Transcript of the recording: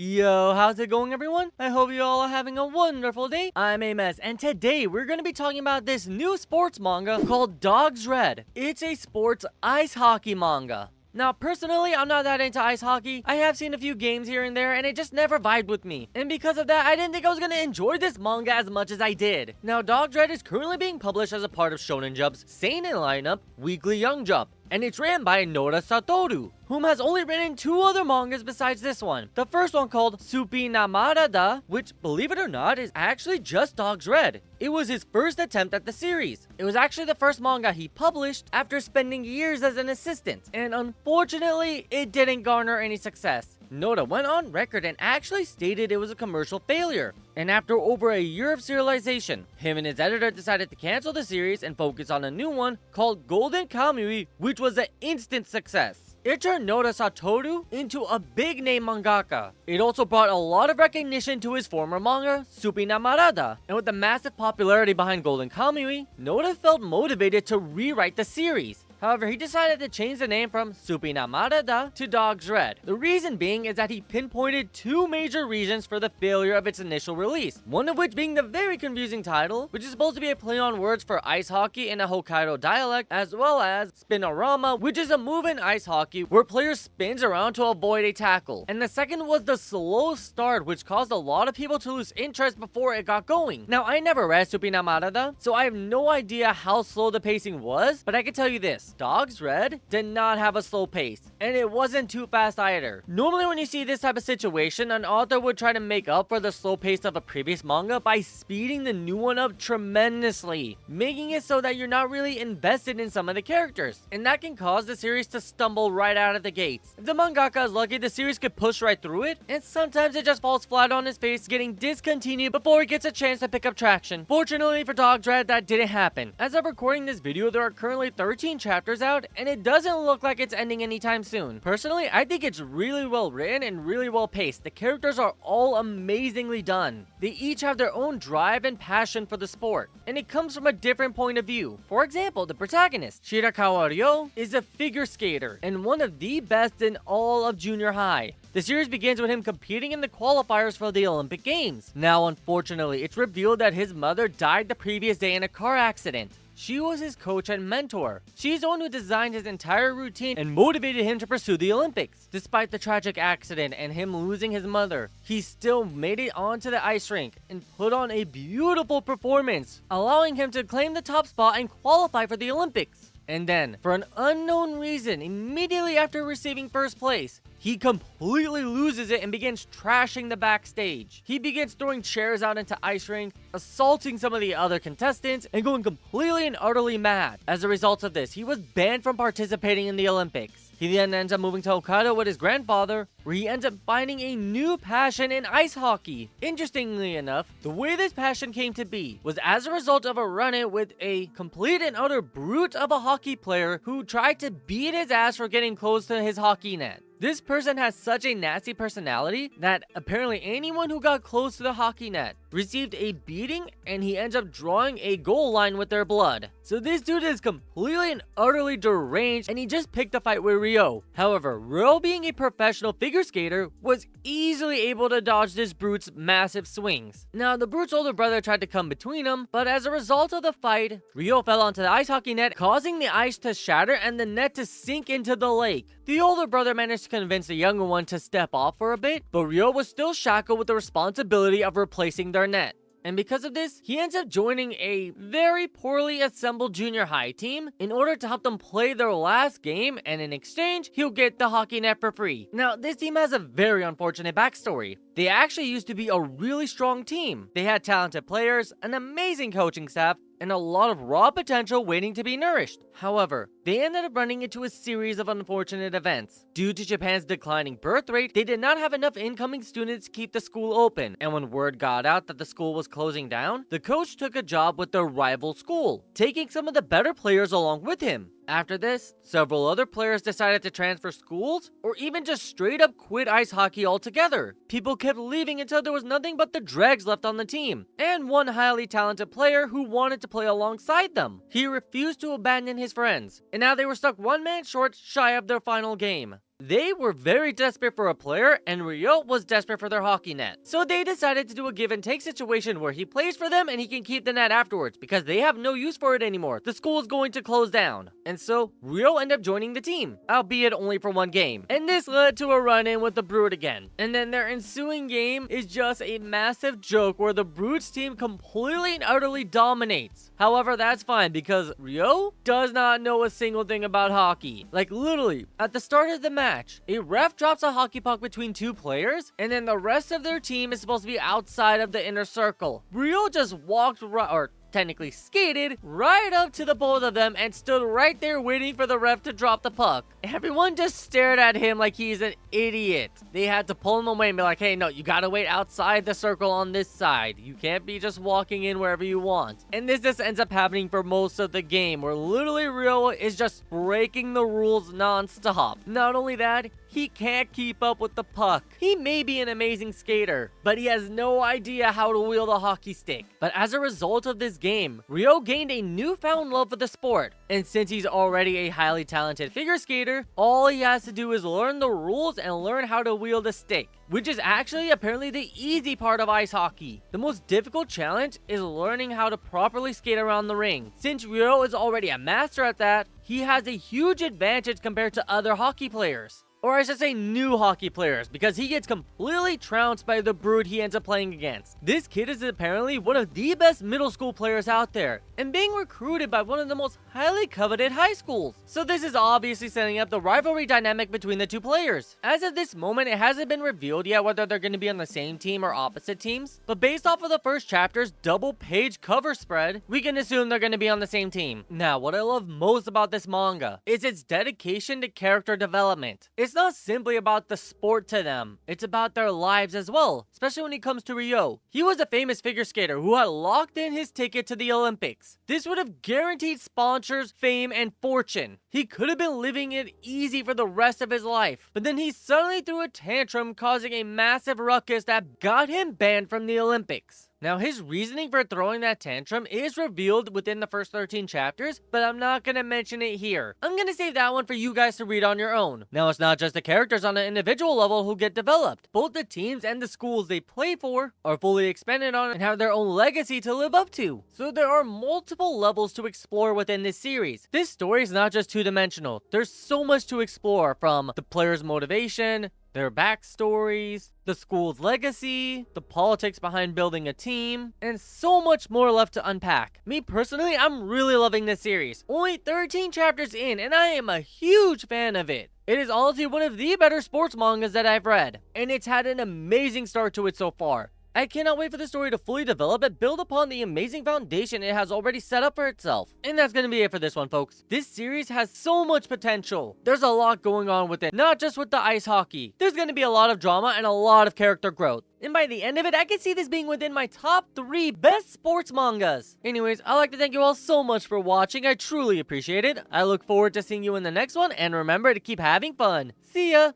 Yo, how's it going everyone? I hope you all are having a wonderful day. I'm Amos, and today we're going to be talking about this new sports manga called Dogsred. It's a sports ice hockey manga. Now, personally, I'm not that into ice hockey. I have seen a few games here and there, and it just never vibed with me. And because of that, I didn't think I was gonna enjoy this manga as much as I did. Now, Dogsred is currently being published as a part of Shonen Jump's seinen lineup, Weekly Young Jump. And it's ran by Noda Satoru, whom has only written 2 other mangas besides this one. The first one called Supinamarada, which, believe it or not, is actually just Dogsred. It was his first attempt at the series. It was actually the first manga he published after spending years as an assistant, and unfortunately, it didn't garner any success. Noda went on record and actually stated it was a commercial failure. And after over a year of serialization, him and his editor decided to cancel the series and focus on a new one called Golden Kamuy, which was an instant success. It turned Noda Satoru into a big name mangaka. It also brought a lot of recognition to his former manga, Supinamarada. And with the massive popularity behind Golden Kamuy, Noda felt motivated to rewrite the series. However, he decided to change the name from Supinamarada to Dogsred. The reason being is that he pinpointed 2 major reasons for the failure of its initial release. One of which being the very confusing title, which is supposed to be a play on words for ice hockey in a Hokkaido dialect, as well as Spinorama, which is a move in ice hockey where players spins around to avoid a tackle. And the second was the slow start, which caused a lot of people to lose interest before it got going. Now, I never read Supinamarada, so I have no idea how slow the pacing was, but I can tell you this. Dogsred did not have a slow pace, and it wasn't too fast either. Normally when you see this type of situation, an author would try to make up for the slow pace of a previous manga by speeding the new one up tremendously, making it so that you're not really invested in some of the characters, and that can cause the series to stumble right out of the gates. If the mangaka is lucky, the series could push right through it, and sometimes it just falls flat on its face, getting discontinued before it gets a chance to pick up traction. Fortunately for Dogsred, that didn't happen. As of recording this video, there are currently 13 chapters out, and it doesn't look like it's ending anytime soon. Personally, I think it's really well written and really well paced. The characters are all amazingly done. They each have their own drive and passion for the sport, and it comes from a different point of view. For example, the protagonist, Shirakawa Rou, is a figure skater and one of the best in all of junior high. The series begins with him competing in the qualifiers for the Olympic Games. Now, unfortunately, it's revealed that his mother died the previous day in a car accident. She was his coach and mentor. She's the one who designed his entire routine and motivated him to pursue the Olympics. Despite the tragic accident and him losing his mother, he still made it onto the ice rink and put on a beautiful performance, allowing him to claim the top spot and qualify for the Olympics. And then, for an unknown reason, immediately after receiving first place, he completely loses it and begins trashing the backstage. He begins throwing chairs out into ice rink, assaulting some of the other contestants, and going completely and utterly mad. As a result of this, he was banned from participating in the Olympics. He then ends up moving to Hokkaido with his grandfather, where he ends up finding a new passion in ice hockey. Interestingly enough, the way this passion came to be was as a result of a run-in with a complete and utter brute of a hockey player who tried to beat his ass for getting close to his hockey net. This person has such a nasty personality that apparently anyone who got close to the hockey net received a beating, and he ends up drawing a goal line with their blood. So this dude is completely and utterly deranged, and he just picked a fight with Ryo. However, Ryo, being a professional figure skater, was easily able to dodge this brute's massive swings. Now, the brute's older brother tried to come between them, but as a result of the fight, Ryo fell onto the ice hockey net, causing the ice to shatter and the net to sink into the lake. The older brother managed to convince the younger one to step off for a bit, but Ryo was still shackled with the responsibility of replacing their net. And because of this, he ends up joining a very poorly assembled junior high team in order to help them play their last game, and in exchange, he'll get the hockey net for free. Now, this team has a very unfortunate backstory. They actually used to be a really strong team. They had talented players, an amazing coaching staff, and a lot of raw potential waiting to be nourished. However, they ended up running into a series of unfortunate events. Due to Japan's declining birth rate, they did not have enough incoming students to keep the school open, and when word got out that the school was closing down, the coach took a job with their rival school, taking some of the better players along with him. After this, several other players decided to transfer schools or even just straight up quit ice hockey altogether. People kept leaving until there was nothing but the dregs left on the team, and one highly talented player who wanted to play alongside them. He refused to abandon his friends, and now they were stuck one man short shy of their final game. They were very desperate for a player, and Rou was desperate for their hockey net. So they decided to do a give and take situation where he plays for them and he can keep the net afterwards because they have no use for it anymore. The school is going to close down. And so Rou ended up joining the team, albeit only for one game. And this led to a run-in with the Brood again. And then their ensuing game is just a massive joke where the Brood's team completely and utterly dominates. However, that's fine because Rou does not know a single thing about hockey. Like literally, at the start of the match, a ref drops a hockey puck between two players, and then the rest of their team is supposed to be outside of the inner circle. Rou just walked right, or technically skated right up to the both of them and stood right there waiting for the ref to drop the puck. Everyone just stared at him like he's an idiot. They had to pull him away and be like, hey, no, you gotta wait outside the circle on this side. You can't be just walking in wherever you want. And this just ends up happening for most of the game, where literally Rou is just breaking the rules non-stop. Not only that, he can't keep up with the puck. He may be an amazing skater, but he has no idea how to wield a hockey stick. But as a result of this game, Rou gained a newfound love for the sport. And since he's already a highly talented figure skater, all he has to do is learn the rules and learn how to wield a stick, which is actually apparently the easy part of ice hockey. The most difficult challenge is learning how to properly skate around the ring. Since Rou is already a master at that, he has a huge advantage compared to other hockey players. Or I should say new hockey players, because he gets completely trounced by the Brood he ends up playing against. This kid is apparently one of the best middle school players out there, and being recruited by one of the most highly coveted high schools. So this is obviously setting up the rivalry dynamic between the two players. As of this moment, it hasn't been revealed yet whether they're going to be on the same team or opposite teams, but based off of the first chapter's double-page cover spread, we can assume they're going to be on the same team. Now, what I love most about this manga is its dedication to character development. It's not simply about the sport to them, it's about their lives as well, especially when it comes to Rou. He was a famous figure skater who had locked in his ticket to the Olympics. This would have guaranteed sponsors, fame, and fortune. He could have been living it easy for the rest of his life, but then he suddenly threw a tantrum, causing a massive ruckus that got him banned from the Olympics. Now, his reasoning for throwing that tantrum is revealed within the first 13 chapters, but I'm not going to mention it here. I'm going to save that one for you guys to read on your own. Now, it's not just the characters on an individual level who get developed. Both the teams and the schools they play for are fully expanded on and have their own legacy to live up to. So there are multiple levels to explore within this series. This story is not just two-dimensional. There's so much to explore, from the player's motivation, their backstories, the school's legacy, the politics behind building a team, and so much more left to unpack. Me personally, I'm really loving this series. Only 13 chapters in, and I am a huge fan of it. It is honestly one of the better sports mangas that I've read, and it's had an amazing start to it so far. I cannot wait for the story to fully develop and build upon the amazing foundation it has already set up for itself. And that's gonna be it for this one, folks. This series has so much potential. There's a lot going on with it, not just with the ice hockey. There's gonna be a lot of drama and a lot of character growth. And by the end of it, I can see this being within my top 3 best sports mangas. Anyways, I'd like to thank you all so much for watching. I truly appreciate it. I look forward to seeing you in the next one, and remember to keep having fun. See ya!